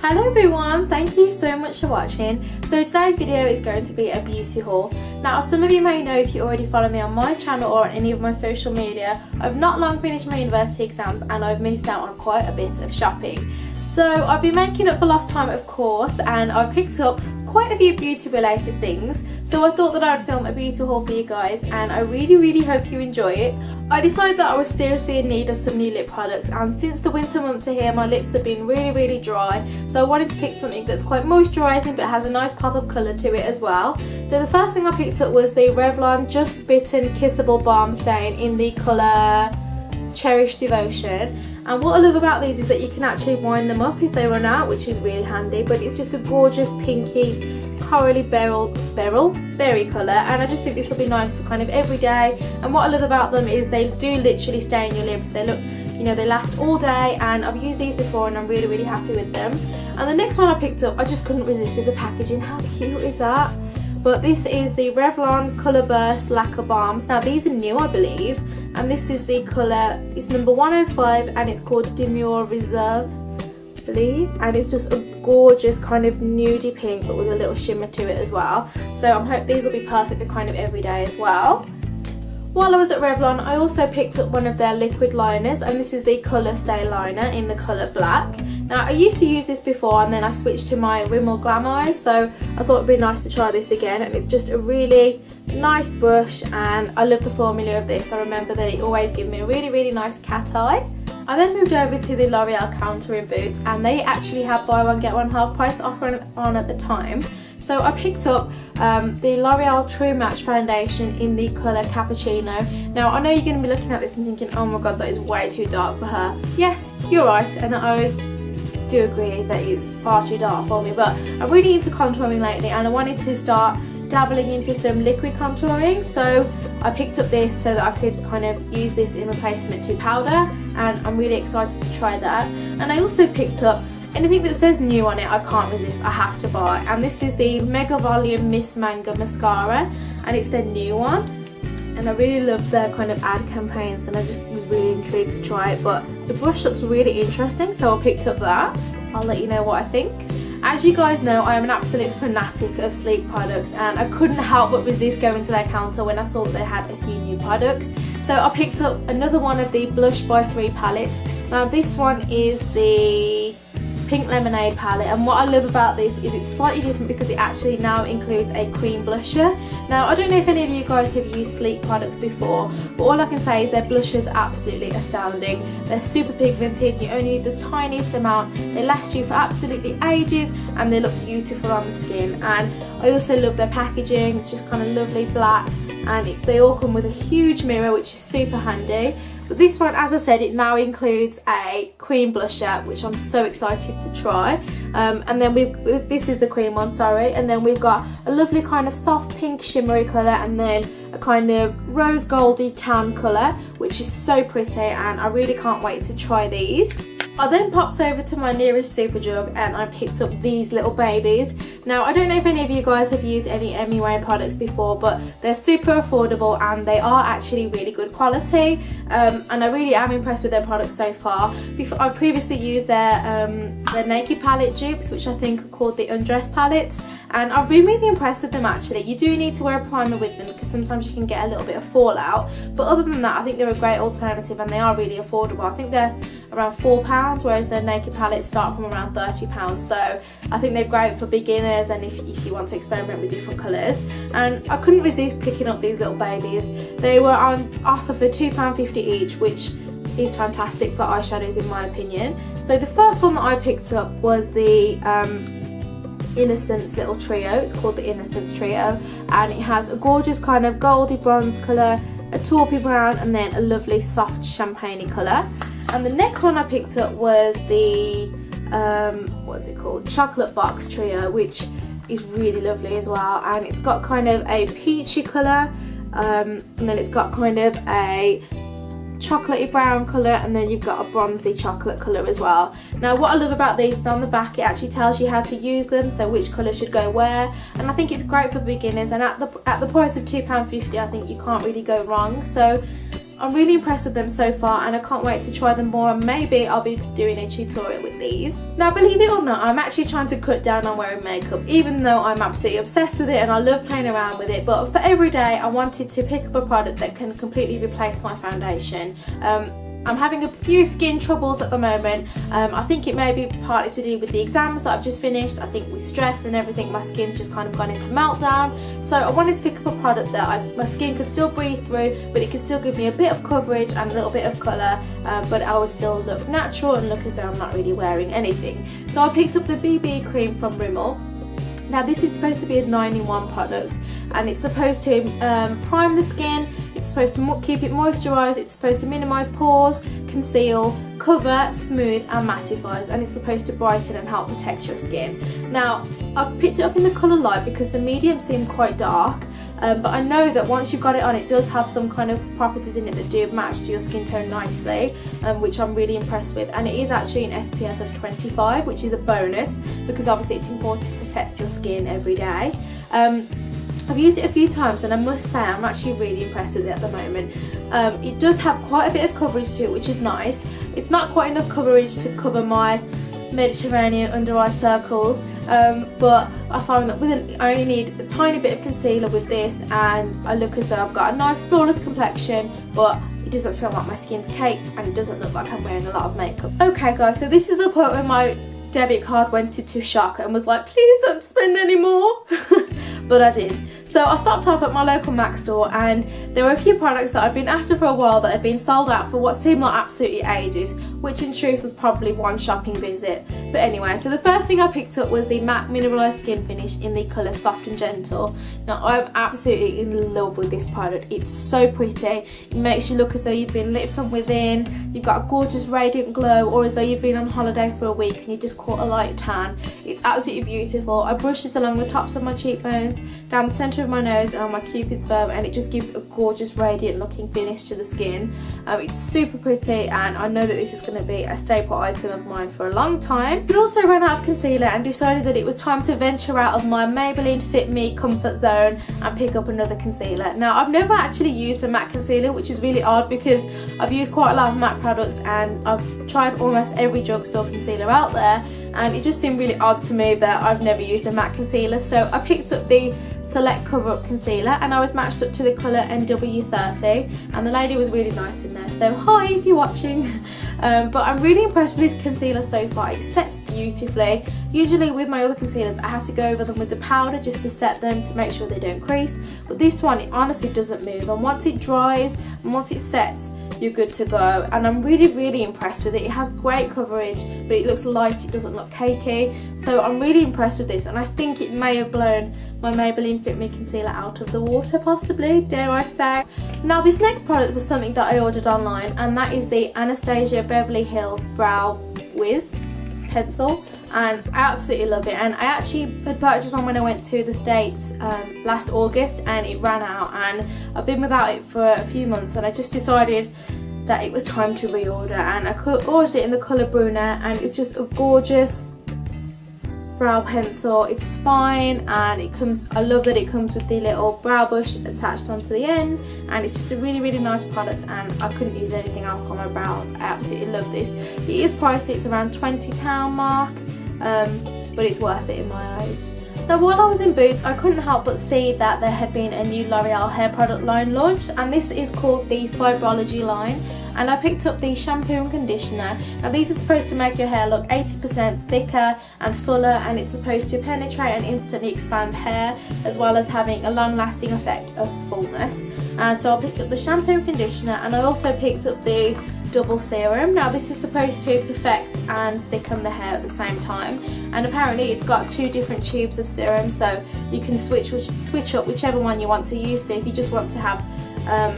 Hello everyone, thank you so much for watching. So today's video is going to be a beauty haul. Now some of you may know if you already follow me on my channel or on any of my social media, I've not long finished my university exams and I've missed out on quite a bit of shopping. So I've been making up for lost time of course, and I've picked up quite a few beauty related things, so I thought that I would film a beauty haul for you guys and I really hope you enjoy it. I decided that I was seriously in need of some new lip products, and since the winter months are here my lips have been really dry, so I wanted to pick something that's quite moisturising but has a nice pop of colour to it as well. So the first thing I picked up was the Revlon Just Bitten Kissable Balm Stain in the colour Cherished Devotion. And what I love about these is that you can actually wind them up if they run out, which is really handy, but it's just a gorgeous pinky corally berry colour, and I just think this will be nice for kind of every day. And what I love about them is they do literally stay in your lips. They look, you know, they last all day, and I've used these before and I'm really happy with them. And the next one I picked up, I just couldn't resist with the packaging. How cute is that? But this is the Revlon Colour Burst Lacquer Balms. Now these are new I believe, and this is the colour, it's number 105 and it's called Demure Reserve I believe, and it's just a gorgeous kind of nudie pink but with a little shimmer to it as well. So I hope these will be perfect for kind of every day as well. While I was at Revlon I also picked up one of their liquid liners, and this is the Colour Stay Liner in the colour black. Now I used to use this before and then I switched to my Rimmel Glam Eye, so I thought it'd be nice to try this again, and it's just a really nice brush and I love the formula of this. I remember that it always gave me a really nice cat eye. I then moved over to the L'Oreal counter in Boots, and they actually had buy one get one half price offer on at the time. So I picked up the L'Oreal True Match Foundation in the colour Cappuccino. Now I know you're going to be looking at this and thinking, oh my god, that is way too dark for her. Yes, you're right, and I do agree that it's far too dark for me, but I'm really into contouring lately and I wanted to start dabbling into some liquid contouring, so I picked up this so that I could kind of use this in replacement to powder, and I'm really excited to try that. And I also picked up anything that says new on it, I can't resist, I have to buy, and this is the Mega Volume Miss Manga Mascara, and it's their new one. And I really love their kind of ad campaigns and I just was really intrigued to try it, but the brush looks really interesting, so I picked up that. I'll let you know what I think. As you guys know, I am an absolute fanatic of sleep products, and I couldn't help but resist going to their counter when I saw that they had a few new products. So I picked up another one of the Blush by 3 palettes. Now this one is the Pink Lemonade palette, and what I love about this is it's slightly different because it actually now includes a cream blusher. Now I don't know if any of you guys have used sleep products before, but all I can say is their blushers are absolutely astounding. They're super pigmented, you only need the tiniest amount, they last you for absolutely ages and they look beautiful on the skin. And I also love their packaging, it's just kind of lovely black, and they all come with a huge mirror which is super handy. But this one, as I said, it now includes a cream blusher, which I'm so excited to try. And then this is the cream one, sorry. And then we've got a lovely kind of soft pink shimmery colour, and then a kind of rose goldy tan colour, which is so pretty, and I really can't wait to try these. I then popped over to my nearest Superdrug and I picked up these little babies. Now I don't know if any of you guys have used any MUA products before, but they're super affordable and they are actually really good quality, and I really am impressed with their products so far. I've previously used their Naked palette dupes, which I think are called the Undress palettes, and I've been really impressed with them actually. You do need to wear a primer with them because sometimes you can get a little bit of fallout, but other than that I think they're a great alternative and they are really affordable. I think they're around £4, whereas their Naked palettes start from around £30, so I think they're great for beginners and if you want to experiment with different colours. And I couldn't resist picking up these little babies. They were on offer for £2.50 each, which is fantastic for eyeshadows in my opinion. So the first one that I picked up was the Innocence little trio. It's called the Innocence Trio, and it has a gorgeous kind of goldy bronze colour, a taupey brown, and then a lovely soft champagne colour. And the next one I picked up was the what's it called, Chocolate Box Trio, which is really lovely as well, and it's got kind of a peachy colour, and then it's got kind of a chocolatey brown colour, and then you've got a bronzy chocolate colour as well. Now what I love about these is on the back it actually tells you how to use them, so which colour should go where, and I think it's great for beginners, and at the price of £2.50 I think you can't really go wrong. So I'm really impressed with them so far, and I can't wait to try them more, and maybe I'll be doing a tutorial with these. Now, believe it or not, I'm actually trying to cut down on wearing makeup, even though I'm absolutely obsessed with it and I love playing around with it. But for every day, I wanted to pick up a product that can completely replace my foundation. I'm having a few skin troubles at the moment. I think it may be partly to do with the exams that I've just finished. I think with stress and everything, my skin's just kind of gone into meltdown. So I wanted to pick up a product that my skin could still breathe through, but it could still give me a bit of coverage and a little bit of colour, but I would still look natural and look as though I'm not really wearing anything. So I picked up the BB cream from Rimmel. Now, this is supposed to be a 9-in-1 product, and it's supposed to prime the skin, it's supposed to keep it moisturised, it's supposed to minimise pores, conceal, cover, smooth and mattifies, and it's supposed to brighten and help protect your skin. Now, I picked it up in the colour light because the medium seemed quite dark, but I know that once you've got it on, it does have some kind of properties in it that do match to your skin tone nicely, which I'm really impressed with. And it is actually an SPF of 25, which is a bonus because obviously it's important to protect your skin every day. I've used it a few times, and I must say I'm actually really impressed with it at the moment. It does have quite a bit of coverage to it, which is nice. It's not quite enough coverage to cover my Mediterranean under eye circles, but I find that I only need a tiny bit of concealer with this, and I look as though I've got a nice flawless complexion, but it doesn't feel like my skin's caked, and it doesn't look like I'm wearing a lot of makeup. Okay guys, so this is the point where my debit card went into shock and was like, please don't spend any more. But I did. So I stopped off at my local Mac store, and there were a few products that I've been after for a while that had been sold out for what seemed like absolutely ages, which in truth was probably one shopping visit. But anyway, so the first thing I picked up was the matte mineralised skin finish in the colour Soft and Gentle. Now, I'm absolutely in love with this product. It's so pretty. It makes you look as though you've been lit from within. You've got a gorgeous radiant glow, or as though you've been on holiday for a week and you just caught a light tan. It's absolutely beautiful. I brush this along the tops of my cheekbones, down the centre of my nose and on my cupid's bow, and it just gives a gorgeous radiant looking finish to the skin. It's super pretty, and I know that this is going to be a staple item of mine for a long time. But also ran out of concealer and decided that it was time to venture out of my Maybelline Fit Me comfort zone and pick up another concealer. Now, I've never actually used a matte concealer, which is really odd because I've used quite a lot of matte products and I've tried almost every drugstore concealer out there, and it just seemed really odd to me that I've never used a matte concealer. So I picked up the Select Cover Up Concealer, and I was matched up to the colour NW30, and the lady was really nice in there, so hi if you're watching. But I'm really impressed with this concealer so far. It sets beautifully. Usually with my other concealers I have to go over them with the powder just to set them to make sure they don't crease, but this one, it honestly doesn't move, and once it dries and once it sets, you're good to go. And I'm really impressed with it. It has great coverage, but it looks light, it doesn't look cakey, so I'm really impressed with this, and I think it may have blown my Maybelline Fit Me concealer out of the water, possibly, dare I say. Now, this next product was something that I ordered online, and that is the Anastasia Beverly Hills Brow Wiz pencil, and I absolutely love it. And I actually had purchased one when I went to the States last August, and it ran out, and I've been without it for a few months, and I just decided that it was time to reorder, and I ordered it in the colour Brunette, and it's just a gorgeous brow pencil. It's fine, and it comes, I love that it comes with the little brow brush attached onto the end, and it's just a really nice product, and I couldn't use anything else on my brows. I absolutely love this. It is pricey, it's around £20 mark, but it's worth it in my eyes. Now, while I was in Boots, I couldn't help but see that there had been a new L'Oreal hair product line launched, and this is called the Fibrology line, and I picked up the shampoo and conditioner. Now, these are supposed to make your hair look 80% thicker and fuller, and it's supposed to penetrate and instantly expand hair, as well as having a long-lasting effect of fullness. And so I picked up the shampoo and conditioner, and I also picked up the double serum. Now, this is supposed to perfect and thicken the hair at the same time, and apparently it's got 2 different tubes of serum, so you can switch up whichever one you want to use. So if you just want to have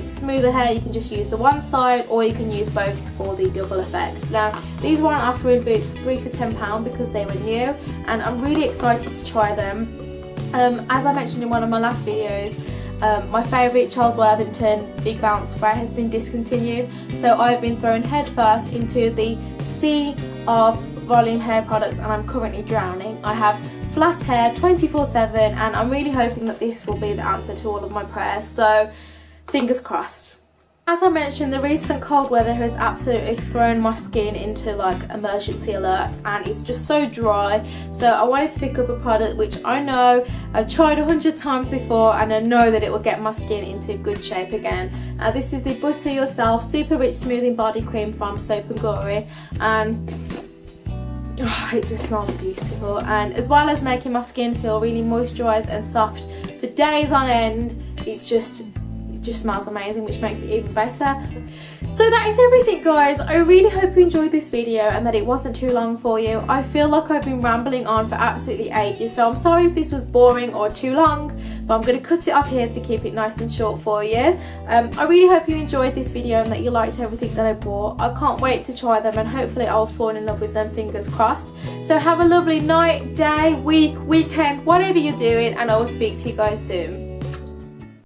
smoother hair, you can just use the one side, or you can use both for the double effect. Now, these weren't offering Boots for 3 for £10 because they were new, and I'm really excited to try them. As I mentioned in one of my last videos, my favourite Charles Worthington Big Bounce spray has been discontinued, so I've been thrown headfirst into the sea of volume hair products, and I'm currently drowning. I have flat hair 24/7, and I'm really hoping that this will be the answer to all of my prayers, so fingers crossed. As I mentioned, the recent cold weather has absolutely thrown my skin into like emergency alert, and it's just so dry. So I wanted to pick up a product which I know I've tried 100 times before, and I know that it will get my skin into good shape again. This is the Butter Yourself Super Rich Smoothing Body Cream from Soap & Glory, and it just smells beautiful, and as well as making my skin feel really moisturised and soft for days on end, it just smells amazing, which makes it even better. So that is everything, guys. I really hope you enjoyed this video and that it wasn't too long for you. I feel like I've been rambling on for absolutely ages, so I'm sorry if this was boring or too long, but I'm going to cut it off here to keep it nice and short for you. I really hope you enjoyed this video and that you liked everything that I bought. I can't wait to try them, and hopefully I'll fall in love with them, fingers crossed. So have a lovely night, day, week, weekend, whatever you're doing, and I will speak to you guys soon.